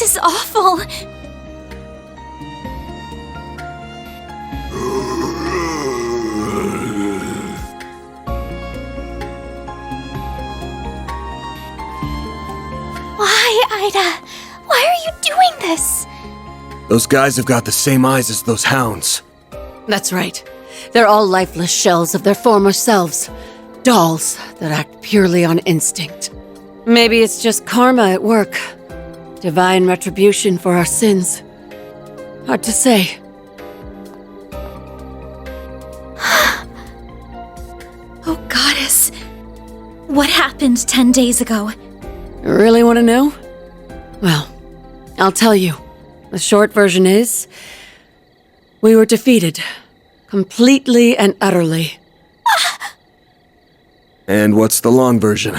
is awful. Why, Ida? Why are you doing this? Those guys have got the same eyes as those hounds. That's right. They're all lifeless shells of their former selves. Dolls that act purely on instinct. Maybe it's just karma at work. Divine retribution for our sins. Hard to say. Oh, Goddess. What happened 10 days ago? You really want to know? Well, I'll tell you. The short version is, we were defeated. Completely and utterly. And what's the long version?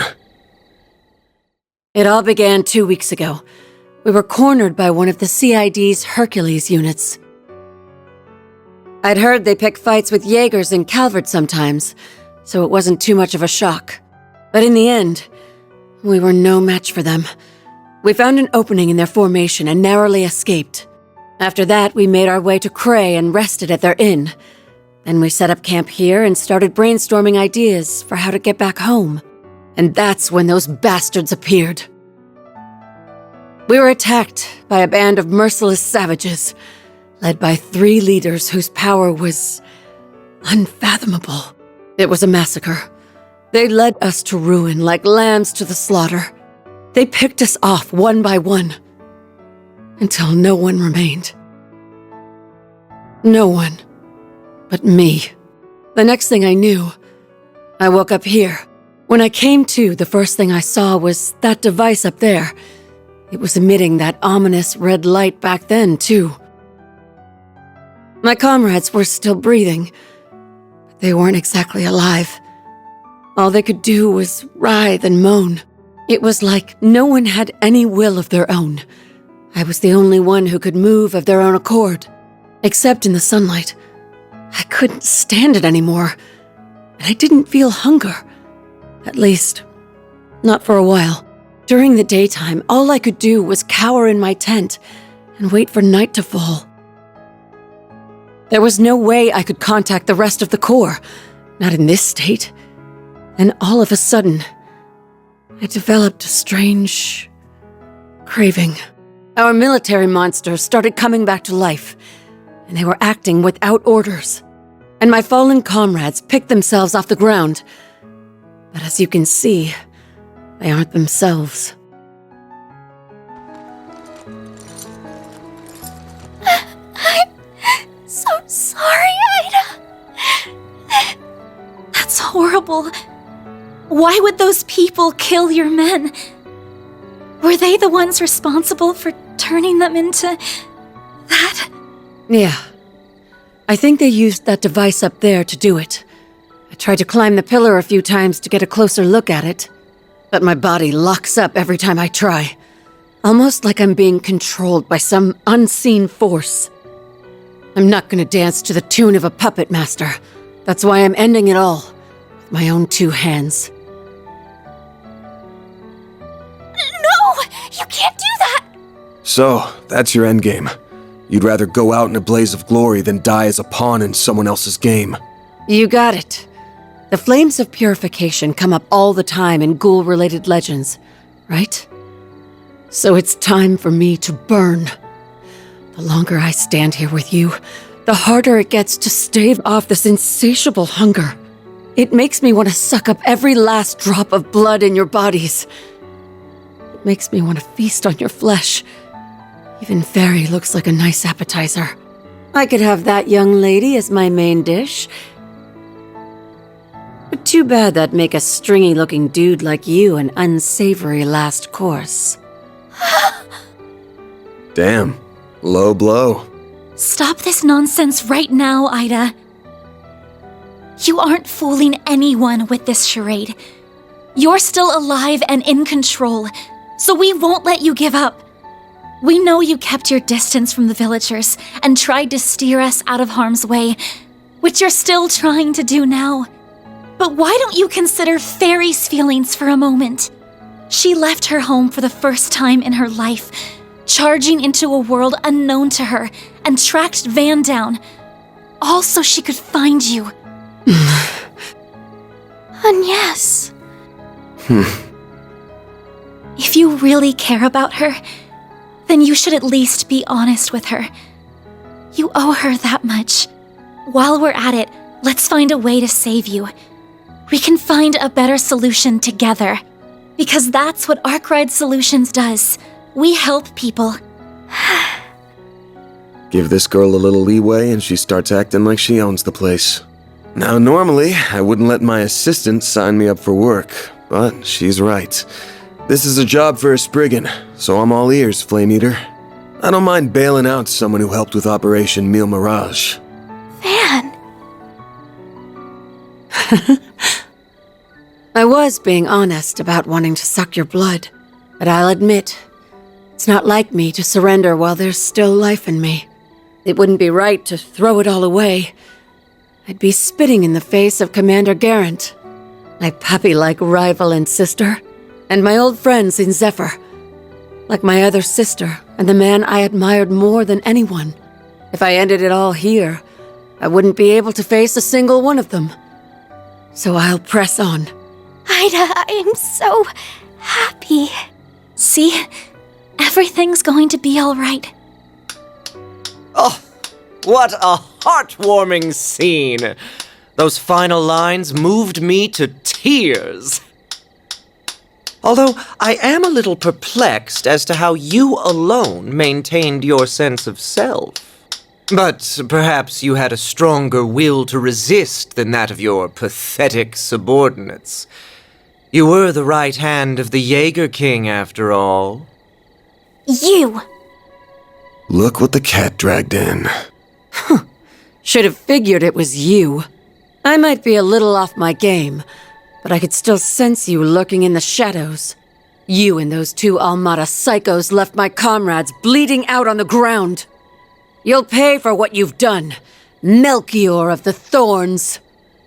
It all began 2 weeks ago. We were cornered by one of the CID's Hercules units. I'd heard they pick fights with Jaegers in Calvert sometimes, so it wasn't too much of a shock. But in the end, we were no match for them. We found an opening in their formation and narrowly escaped. After that, we made our way to Cray and rested at their inn. Then we set up camp here and started brainstorming ideas for how to get back home. And that's when those bastards appeared. We were attacked by a band of merciless savages, led by 3 leaders whose power was unfathomable. It was a massacre. They led us to ruin like lambs to the slaughter. They picked us off one by one, until no one remained. No one but me. The next thing I knew, I woke up here. When I came to, the first thing I saw was that device up there. It was emitting that ominous red light back then, too. My comrades were still breathing, but they weren't exactly alive. All they could do was writhe and moan. It was like no one had any will of their own. I was the only one who could move of their own accord. Except in the sunlight. I couldn't stand it anymore. And I didn't feel hunger. At least, not for a while. During the daytime, all I could do was cower in my tent and wait for night to fall. There was no way I could contact the rest of the Corps. Not in this state. And all of a sudden, I developed a strange craving. Our military monsters started coming back to life, and they were acting without orders. And my fallen comrades picked themselves off the ground. But as you can see, they aren't themselves. I'm so sorry, Ida. That's horrible. Why would those people kill your men? Were they the ones responsible for turning them into that? Yeah. I think they used that device up there to do it. I tried to climb the pillar a few times to get a closer look at it, but my body locks up every time I try. Almost like I'm being controlled by some unseen force. I'm not gonna dance to the tune of a puppet master. That's why I'm ending it all with my own 2 hands. No! You can't do that! So, that's your endgame. You'd rather go out in a blaze of glory than die as a pawn in someone else's game. You got it. The flames of purification come up all the time in ghoul-related legends, right? So it's time for me to burn. The longer I stand here with you, the harder it gets to stave off this insatiable hunger. It makes me want to suck up every last drop of blood in your bodies. It makes me want to feast on your flesh. Even Fairy looks like a nice appetizer. I could have that young lady as my main dish. But too bad that'd make a stringy-looking dude like you an unsavory last course. Damn. Low blow. Stop this nonsense right now, Ida. You aren't fooling anyone with this charade. You're still alive and in control, so we won't let you give up. We know you kept your distance from the villagers and tried to steer us out of harm's way, which you're still trying to do now. But why don't you consider Fairy's feelings for a moment? She left her home for the first time in her life, charging into a world unknown to her, and tracked Van down, all so she could find you. And yes. If you really care about her, then you should at least be honest with her. You owe her that much. While we're at it, let's find a way to save you. We can find a better solution together. Because that's what Arkwright Solutions does. We help people. Give this girl a little leeway and she starts acting like she owns the place. Now, normally, I wouldn't let my assistant sign me up for work, but she's right. This is a job for a Spriggan, so I'm all ears, Flame Eater. I don't mind bailing out someone who helped with Operation Meal Mirage. Van! I was being honest about wanting to suck your blood, but I'll admit, it's not like me to surrender while there's still life in me. It wouldn't be right to throw it all away. I'd be spitting in the face of Commander Garant, my puppy-like rival and sister, and my old friends in Zephyr, like my other sister and the man I admired more than anyone. If I ended it all here, I wouldn't be able to face a single one of them. So I'll press on. Ida, I am so happy. See? Everything's going to be all right. Oh, what a heartwarming scene! Those final lines moved me to tears. Although I am a little perplexed as to how you alone maintained your sense of self. But perhaps you had a stronger will to resist than that of your pathetic subordinates. You were the right hand of the Jaeger King, after all. You! Look what the cat dragged in. Should have figured it was you. I might be a little off my game, but I could still sense you lurking in the shadows. You and those two Almada psychos left my comrades bleeding out on the ground. You'll pay for what you've done, Melchior of the Thorns.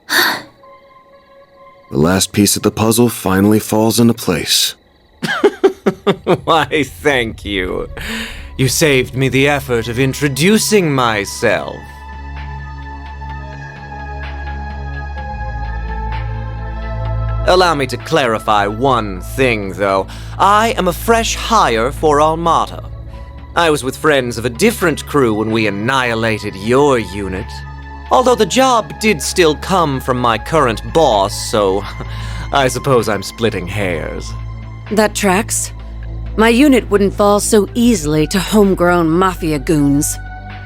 The last piece of the puzzle finally falls into place. Why, thank you. You saved me the effort of introducing myself. Allow me to clarify one thing, though. I am a fresh hire for Almata. I was with friends of a different crew when we annihilated your unit. Although the job did still come from my current boss, so I suppose I'm splitting hairs. That tracks. My unit wouldn't fall so easily to homegrown mafia goons.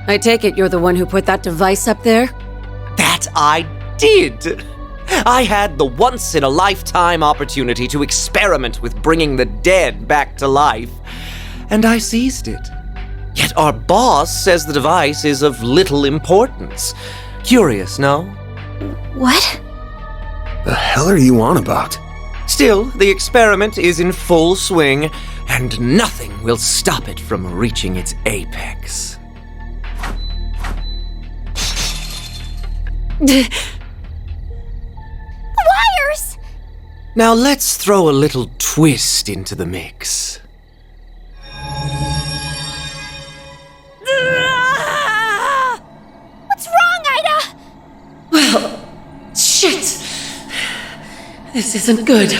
I take it you're the one who put that device up there? That I did! I had the once-in-a-lifetime opportunity to experiment with bringing the dead back to life, and I seized it. Yet our boss says the device is of little importance. Curious, no? What? The hell are you on about? Still, the experiment is in full swing, and nothing will stop it from reaching its apex. Wires! Now let's throw a little twist into the mix. What's wrong, Ida? Well, shit! This isn't good.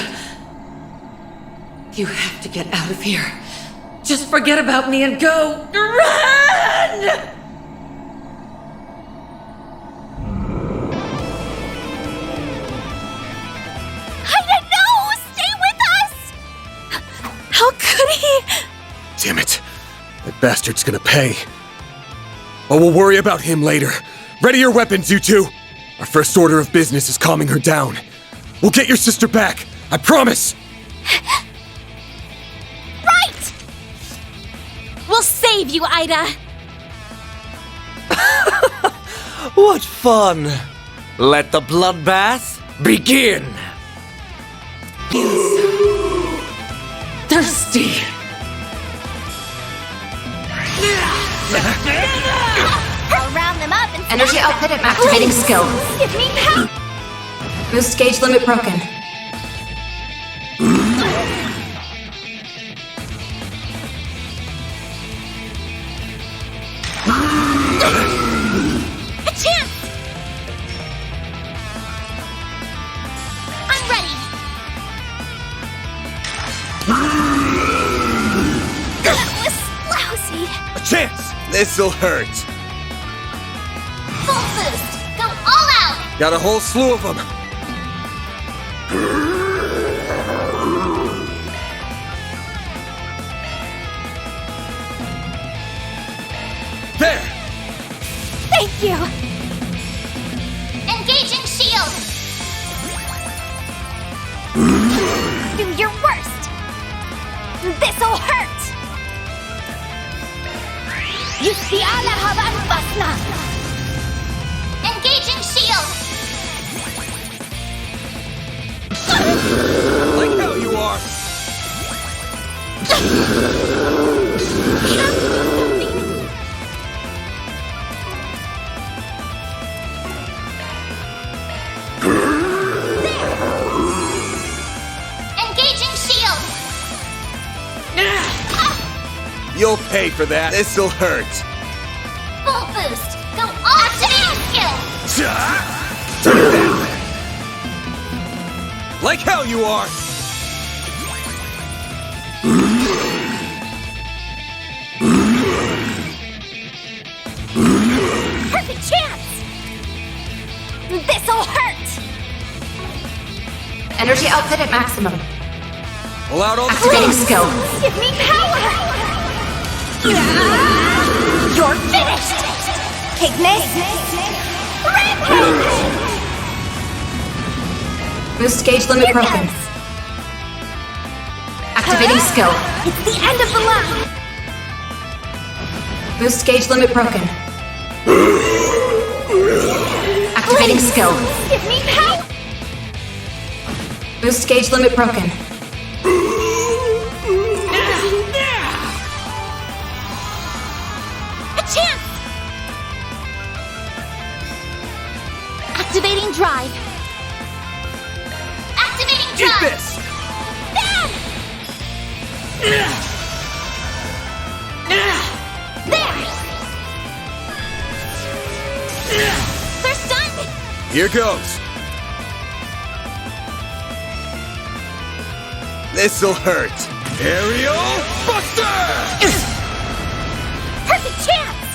You have to get out of here. Just forget about me and go. Run! Ida, no! Stay with us! How could he? Damn it. That bastard's gonna pay. But we'll worry about him later. Ready your weapons, you two! Our first order of business is calming her down. We'll get your sister back, I promise! Right! We'll save you, Ida! What fun! Let the bloodbath begin! Thirsty! I'll round them up and Energy output and activating skill. give me power! Boost gauge limit broken. Chance! This'll hurt. Full boost! Go all out! Got a whole slew of them. There! Thank you! Engaging shield! Do your worst! This'll hurt! Yustiala Havan Basna! Engaging shield! Like hell you are! Engaging shield! You'll pay for that. This'll hurt. Full boost! Go all activating skill! Take that! Like hell you are! Perfect chance! This'll hurt! Energy output at maximum. Pull out all the Activating skill. Give me power! You're finished! Ignis! Rampage! Boost gauge limit broken. Activating skill. It's the end of the line! Boost gauge limit broken. Activating skill. Give me power! Boost gauge limit broken. A chance! Activating drive. Activating Eat drive! this! There! They're stunned! Here goes. This'll hurt. Aerial Buster! Perfect chance!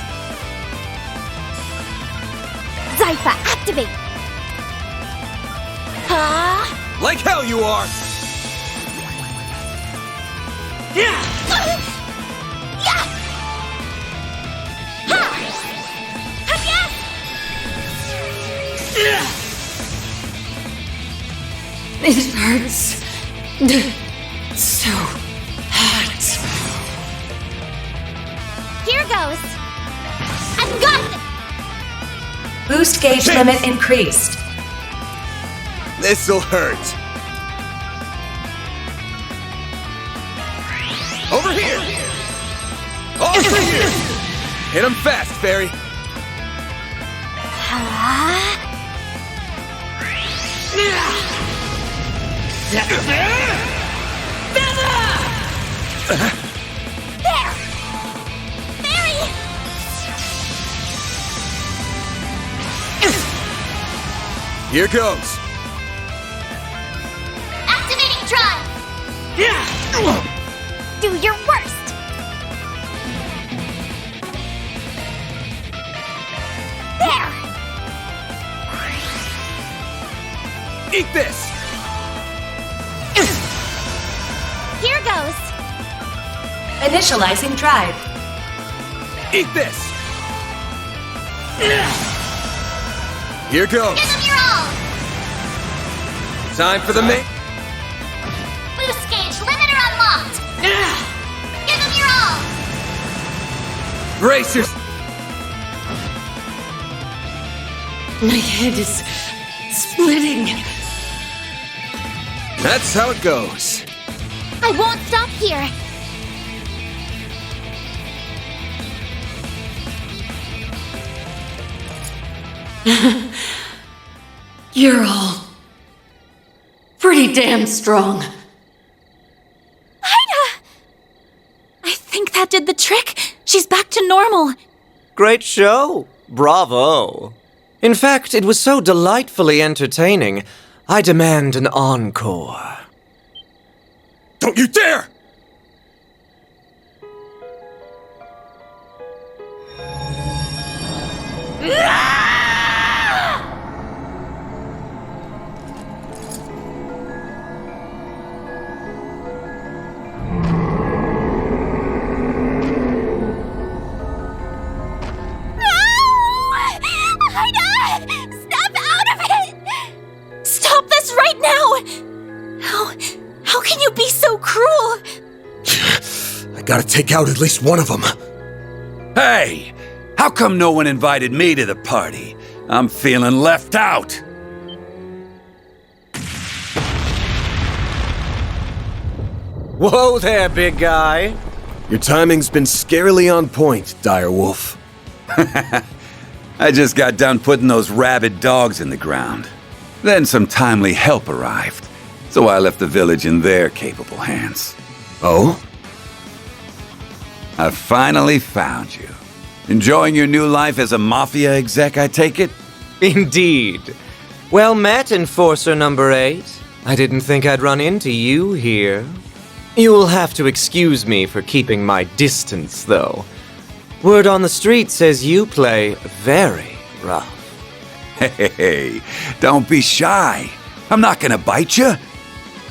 Zypha, activate! Like hell you are! Yeah! It hurts. So hot. Here goes! I've got it! Boost gauge limit increased. This'll hurt. Over here! All for you! Hit him fast, Fairy. There! Fairy! Here goes. Activating drive! Do your worst! There! Eat this! Here goes! Initializing drive. Eat this! Here goes. Give them your all! Time for the main. Boost gauge limiter unlocked! Give them your all! Brace yourself. My head is splitting. That's how it goes. I won't stop here! You're all pretty damn strong. Ida! I think that did the trick. She's back to normal. Great show. Bravo. In fact, it was so delightfully entertaining, I demand an encore. Don't you dare! Snap out of it! Stop this right now! How can you be so cruel? I gotta take out at least one of them. Hey! How come no one invited me to the party? I'm feeling left out. Whoa there, big guy. Your timing's been scarily on point, Direwolf. I just got done putting those rabid dogs in the ground. Then some timely help arrived, so I left the village in their capable hands. Oh? I finally found you. Enjoying your new life as a mafia exec, I take it? Indeed. Well met, Enforcer number 8. I didn't think I'd run into you here. You'll have to excuse me for keeping my distance, though. Word on the street says you play very rough. Hey, don't be shy. I'm not gonna bite you.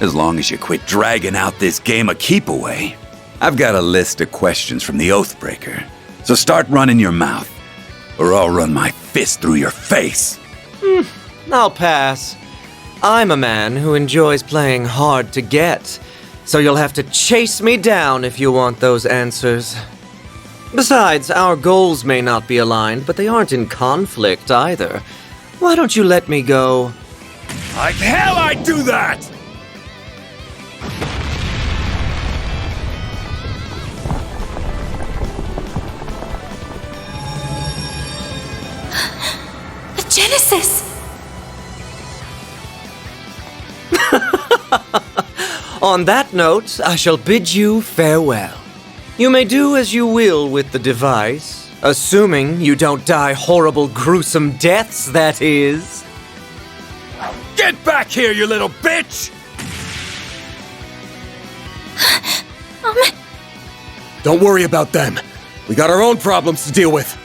As long as you quit dragging out this game of keep away. I've got a list of questions from the Oathbreaker, so start running your mouth, or I'll run my fist through your face. I'll pass. I'm a man who enjoys playing hard to get, so you'll have to chase me down if you want those answers. Besides, our goals may not be aligned, but they aren't in conflict either. Why don't you let me go? Like hell I'd do that! The Genesis! On that note, I shall bid you farewell. You may do as you will with the device, assuming you don't die horrible, gruesome deaths, that is. Get back here, you little bitch! Don't worry about them. We got our own problems to deal with.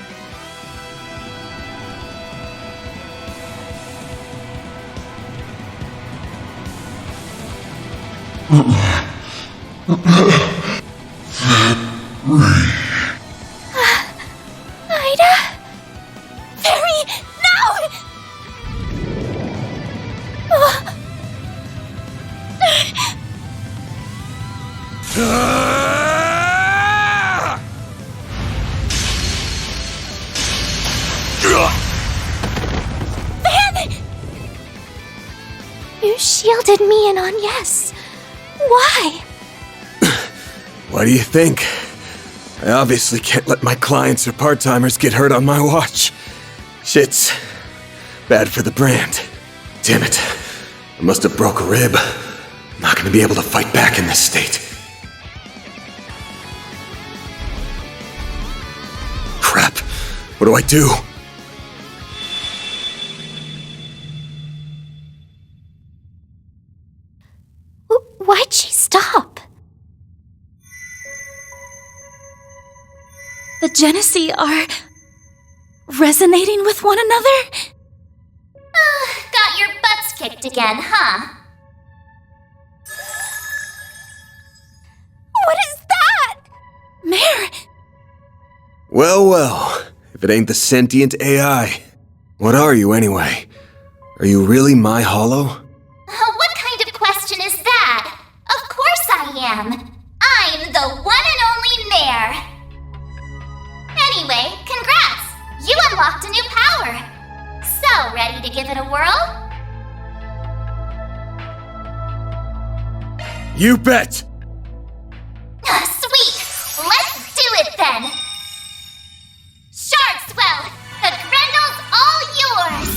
Ida? Very now! Van! You shielded me in on yes. Why? What do you think? I obviously can't let my clients or part-timers get hurt on my watch. Shit's bad for the brand. Damn it. I must have broke a rib. I'm not gonna be able to fight back in this state. Crap. What do I do? Why'd she stop? The Genesee are resonating with one another? Got your butts kicked again, huh? What is that? Mare! Well, well. If it ain't the sentient AI. What are you, anyway? Are you really my hollow? What kind of question is that? Of course I am. I'm the one and only Mare. Anyway, congrats! You unlocked a new power. So, ready to give it a whirl? You bet! Sweet! Let's do it then! Shardswell! The Grendel's all yours!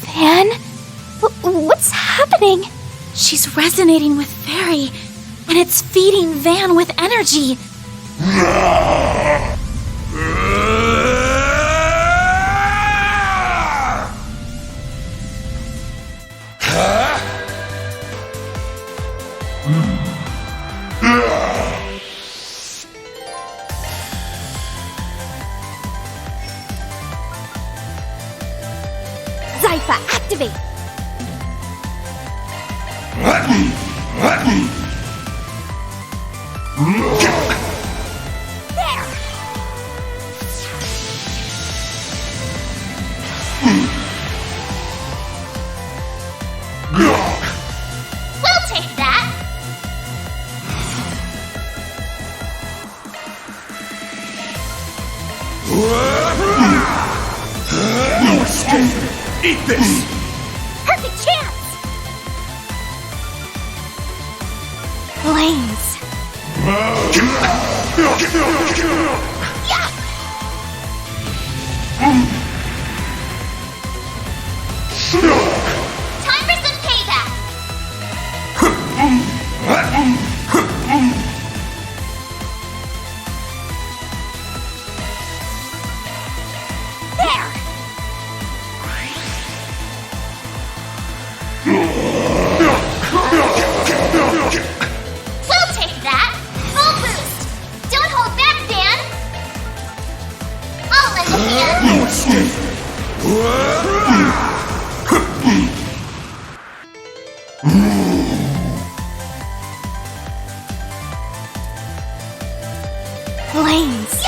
Van? What's happening? She's resonating with Fairy, and it's feeding Van with energy. Activate! There! We'll take that. No escape! Eat this! Perfect chance! Blaze! Time for some payback. There! We'll take that. Full boost. Don't hold back, Dan. I'll lend a hand. Blaze!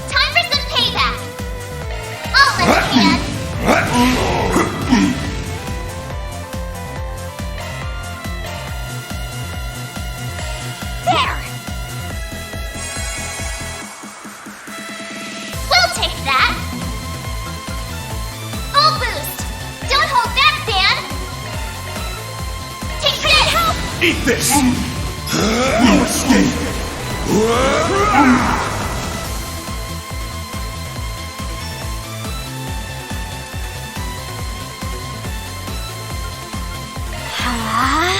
Time for some payback. I'll lend a hand. There! We'll take that. Full boost. Don't hold back, Dan. Take this. Eat this! No escape!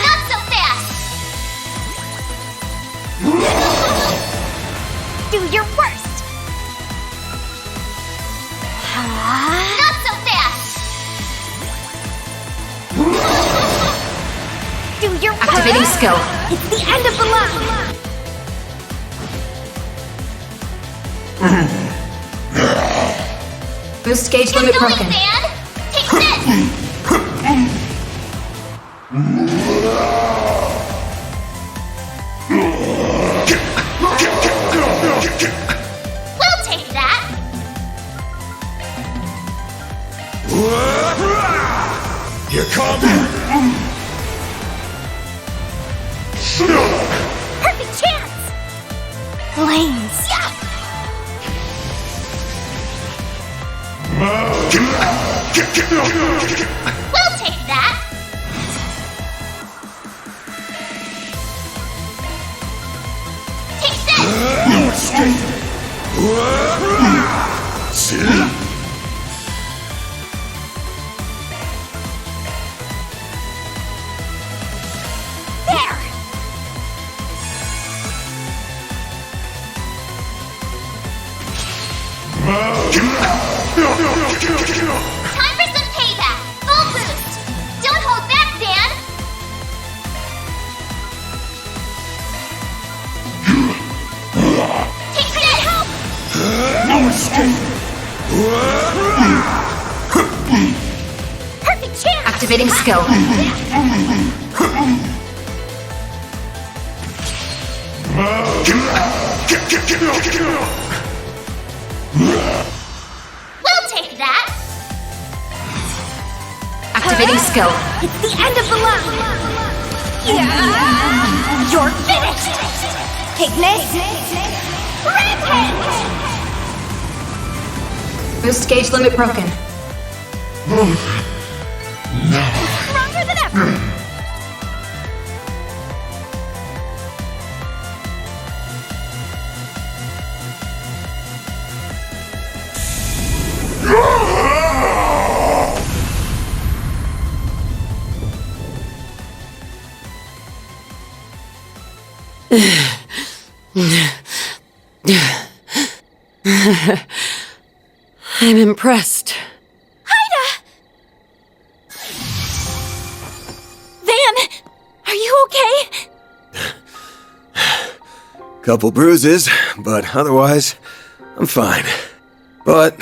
Not so fast. Do your worst! Not so fast. Do your worst! Activating skill. It's the end of the line! Boost gauge Get limit going, broken. Dan. Take this. We'll take that. Here come! Perfect chance! Blaze! We'll take that. Take this. No escape! See? There! Time for some payback. Full boost. Don't hold back, Dan. Take this. Help. No escape! Perfect chance! Activating skill. We'll take that. Activating skill. It's the end of the line! Yeah. You're finished! Take this! Rampage! Boost gauge limit broken. Stronger than ever! I'm impressed. Ida! Van! Are you okay? Couple bruises, but otherwise, I'm fine. But,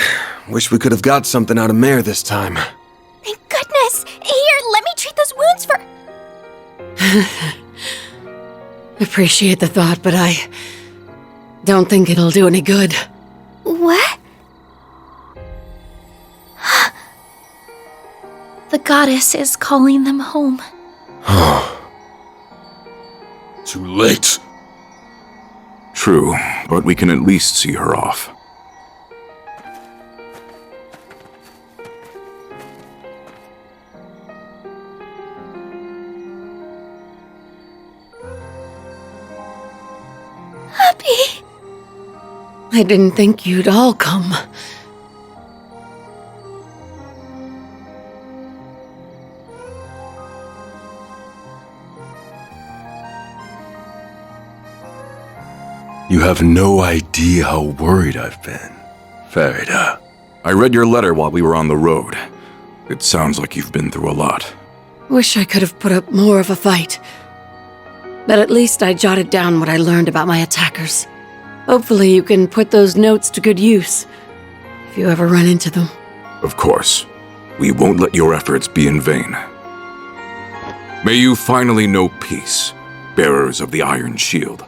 wish we could have got something out of Mare this time. Thank goodness! Here, let me treat those wounds for... Appreciate the thought, but I don't think it'll do any good. What? The goddess is calling them home. Too late. True, but we can at least see her off. Happy. I didn't think you'd all come. You have no idea how worried I've been, Farida. I read your letter while we were on the road. It sounds like you've been through a lot. Wish I could have put up more of a fight. But at least I jotted down what I learned about my attackers. Hopefully you can put those notes to good use, if you ever run into them. Of course. We won't let your efforts be in vain. May you finally know peace, bearers of the Iron Shield.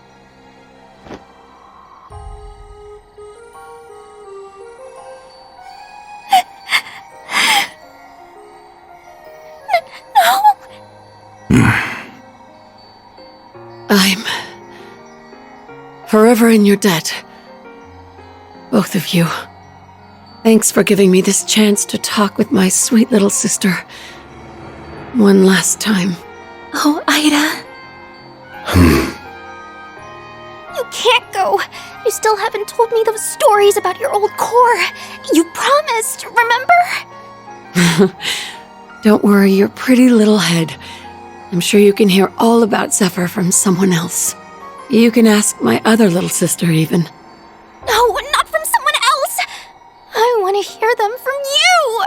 I'm forever in your debt. Both of you. Thanks for giving me this chance to talk with my sweet little sister. One last time. Oh, Ida. You can't go. You still haven't told me those stories about your old core. You promised, remember? Don't worry your pretty little head. I'm sure you can hear all about Zephyr from someone else. You can ask my other little sister, even. No, not from someone else. I want to hear them from you.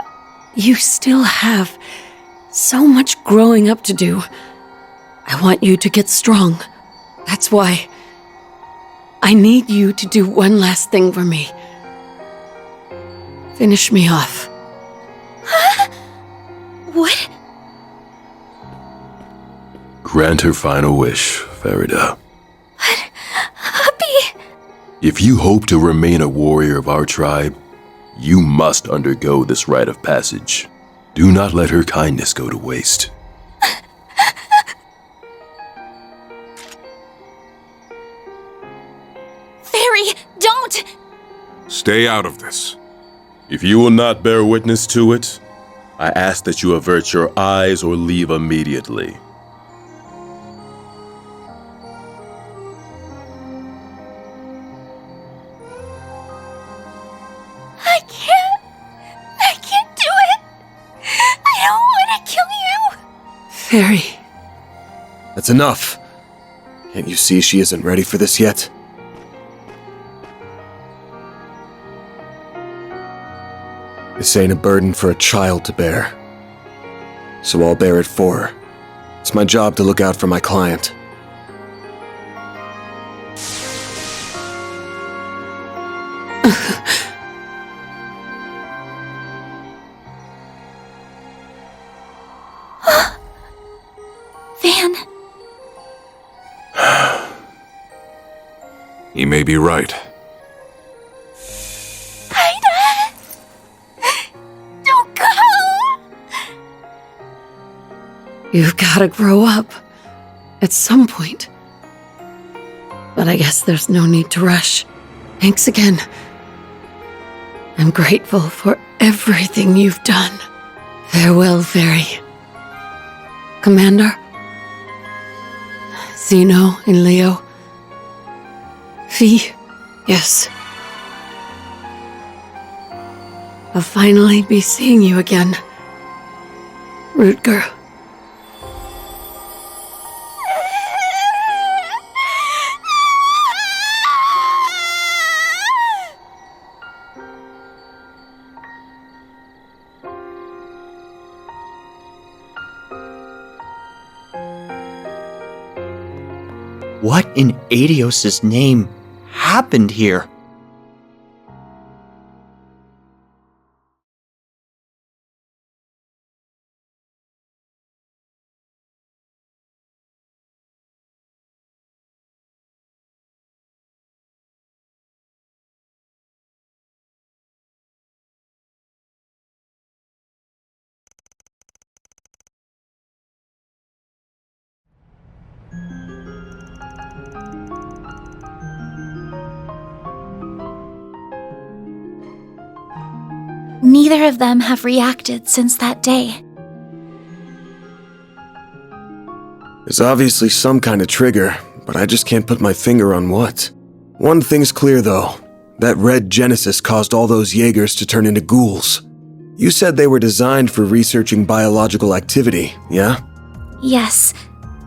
You still have so much growing up to do. I want you to get strong. That's why I need you to do one last thing for me. Finish me off. What? Grant her final wish, Farida. Happy. If you hope to remain a warrior of our tribe, you must undergo this rite of passage. Do not let her kindness go to waste. Fairy, don't! Stay out of this. If you will not bear witness to it, I ask that you avert your eyes or leave immediately. I can't do it. I don't want to kill you. Fairy. That's enough. Can't you see she isn't ready for this yet? This ain't a burden for a child to bear. So I'll bear it for her. It's my job to look out for my client. Van. He may be right. Ida. Don't go. You've gotta grow up. At some point. But I guess there's no need to rush. Thanks again. I'm grateful for everything you've done. Farewell, Fairy. Commander? Zeno and Leo? Fee? Yes. I'll finally be seeing you again. Rutger. What in Adios' name happened here? Neither of them have reacted since that day. There's obviously some kind of trigger, but I just can't put my finger on what. One thing's clear though. That red Genesis caused all those Jaegers to turn into ghouls. You said they were designed for researching biological activity, yeah? Yes,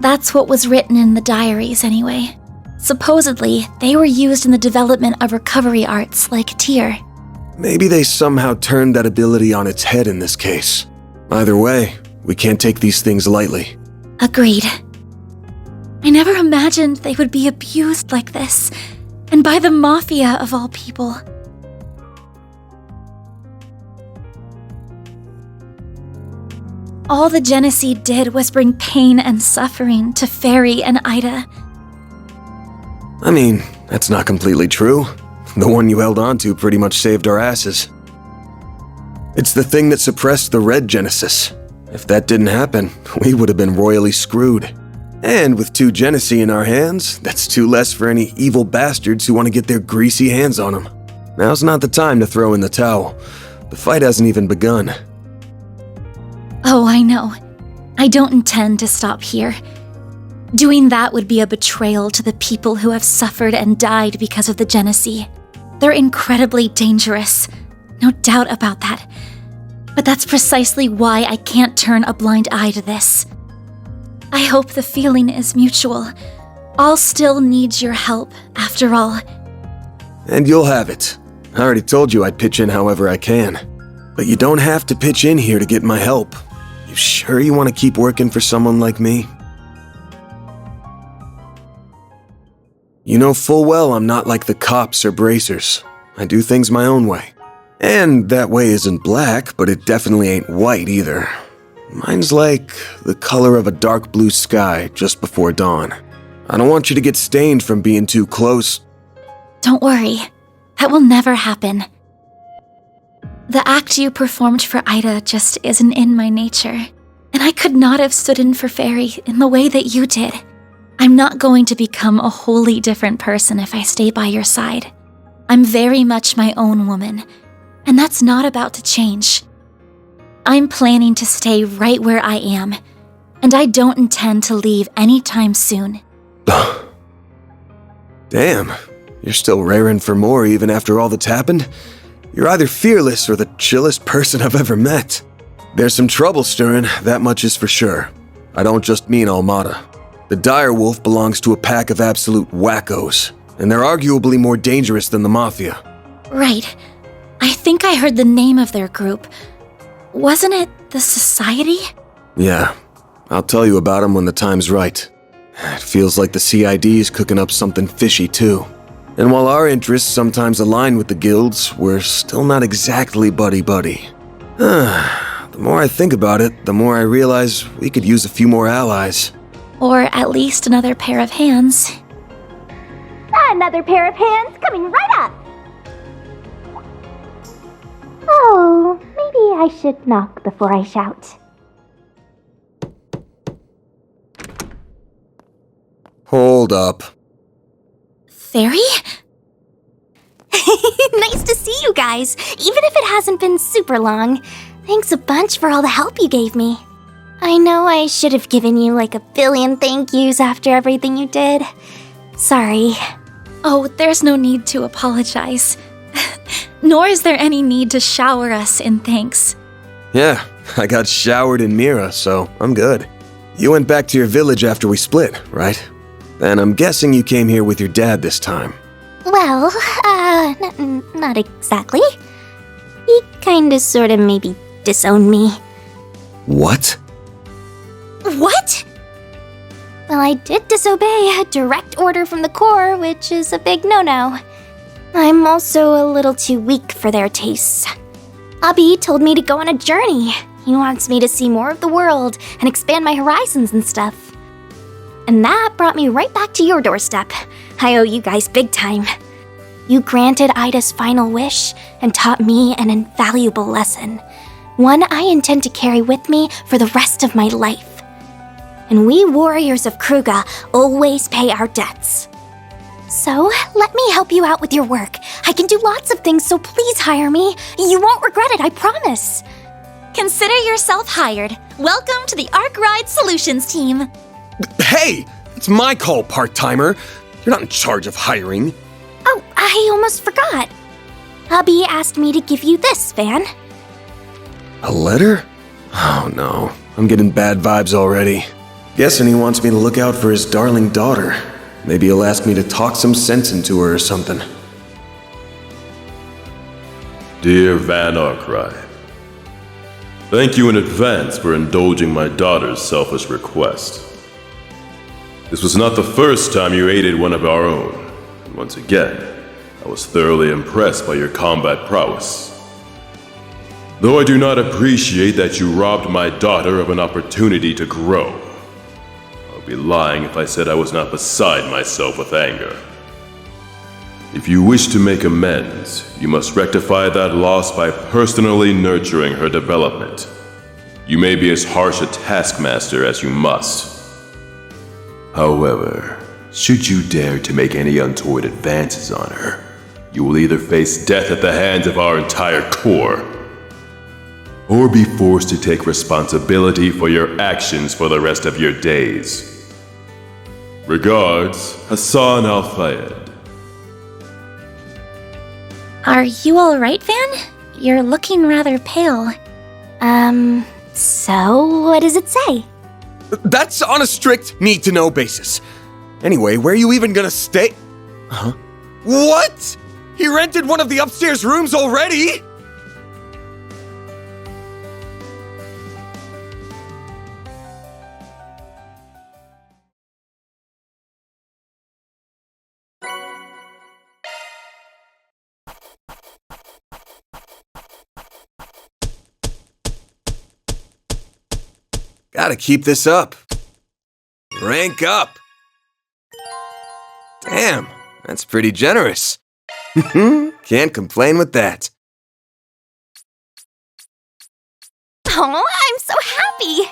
that's what was written in the diaries anyway. Supposedly, they were used in the development of recovery arts like Tyr. Maybe they somehow turned that ability on its head in this case. Either way, we can't take these things lightly. Agreed. I never imagined they would be abused like this, and by the Mafia of all people. All the Genesee did was bring pain and suffering to Fairy and Ida. I mean, that's not completely true. The one you held on to pretty much saved our asses. It's the thing that suppressed the red Genesis. If that didn't happen, we would have been royally screwed. And with 2 Genesee in our hands, that's 2 less for any evil bastards who want to get their greasy hands on them. Now's not the time to throw in the towel. The fight hasn't even begun. Oh, I know. I don't intend to stop here. Doing that would be a betrayal to the people who have suffered and died because of the Genesee. They're incredibly dangerous. No doubt about that. But that's precisely why I can't turn a blind eye to this. I hope the feeling is mutual. I'll still need your help, after all. And you'll have it. I already told you I'd pitch in however I can. But you don't have to pitch in here to get my help. You sure you want to keep working for someone like me? You know full well I'm not like the cops or bracers. I do things my own way. And that way isn't black, but it definitely ain't white either. Mine's like the color of a dark blue sky just before dawn. I don't want you to get stained from being too close. Don't worry. That will never happen. The act you performed for Ida just isn't in my nature. And I could not have stood in for Fairy in the way that you did. I'm not going to become a wholly different person if I stay by your side. I'm very much my own woman, and that's not about to change. I'm planning to stay right where I am, and I don't intend to leave anytime soon. Damn, you're still raring for more even after all that's happened? You're either fearless or the chillest person I've ever met. There's some trouble stirring, that much is for sure. I don't just mean Almada. The Direwolf belongs to a pack of absolute wackos, and they're arguably more dangerous than the Mafia. Right. I think I heard the name of their group. Wasn't it the Society? Yeah, I'll tell you about them when the time's right. It feels like the CID is cooking up something fishy too. And while our interests sometimes align with the guilds, we're still not exactly buddy-buddy. The more I think about it, the more I realize we could use a few more allies. Or at least another pair of hands. Another pair of hands coming right up! Oh, maybe I should knock before I shout. Hold up. Fairy? Nice to see you guys, even if it hasn't been super long. Thanks a bunch for all the help you gave me. I know I should have given you like a billion thank yous after everything you did. Sorry. Oh, there's no need to apologize. Nor is there any need to shower us in thanks. Yeah, I got showered in Mira, so I'm good. You went back to your village after we split, right? And I'm guessing you came here with your dad this time. Well, not exactly. He kinda sorta maybe disowned me. What? What? Well, I did disobey a direct order from the Corps, which is a big no-no. I'm also a little too weak for their tastes. Abi told me to go on a journey. He wants me to see more of the world and expand my horizons and stuff. And that brought me right back to your doorstep. I owe you guys big time. You granted Ida's final wish and taught me an invaluable lesson. One I intend to carry with me for the rest of my life. And we warriors of Kruga always pay our debts. So, let me help you out with your work. I can do lots of things, so please hire me. You won't regret it, I promise. Consider yourself hired. Welcome to the Arc Ride Solutions team. Hey! It's my call, part-timer. You're not in charge of hiring. Oh, I almost forgot. Abi asked me to give you this, Van. A letter? Oh no, I'm getting bad vibes already. Guessing he wants me to look out for his darling daughter. Maybe he'll ask me to talk some sense into her or something. Dear Van Arkwright, thank you in advance for indulging my daughter's selfish request. This was not the first time you aided one of our own, and once again, I was thoroughly impressed by your combat prowess. Though I do not appreciate that you robbed my daughter of an opportunity to grow, I would be lying if I said I was not beside myself with anger. If you wish to make amends, you must rectify that loss by personally nurturing her development. You may be as harsh a taskmaster as you must. However, should you dare to make any untoward advances on her, you will either face death at the hands of our entire Corps, or be forced to take responsibility for your actions for the rest of your days. Regards, Hassan Al-Fayed. Are you alright, Van? You're looking rather pale. So what does it say? That's on a strict need-to-know basis. Anyway, where are you even gonna stay? Huh? What? He rented one of the upstairs rooms already? Gotta keep this up. Rank up. Damn, that's pretty generous. Can't complain with that. Oh, I'm so happy!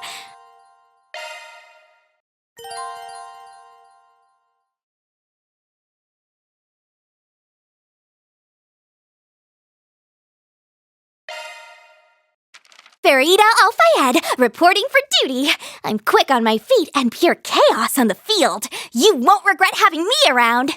Farida Al-Fayed, reporting for duty. I'm quick on my feet and pure chaos on the field. You won't regret having me around.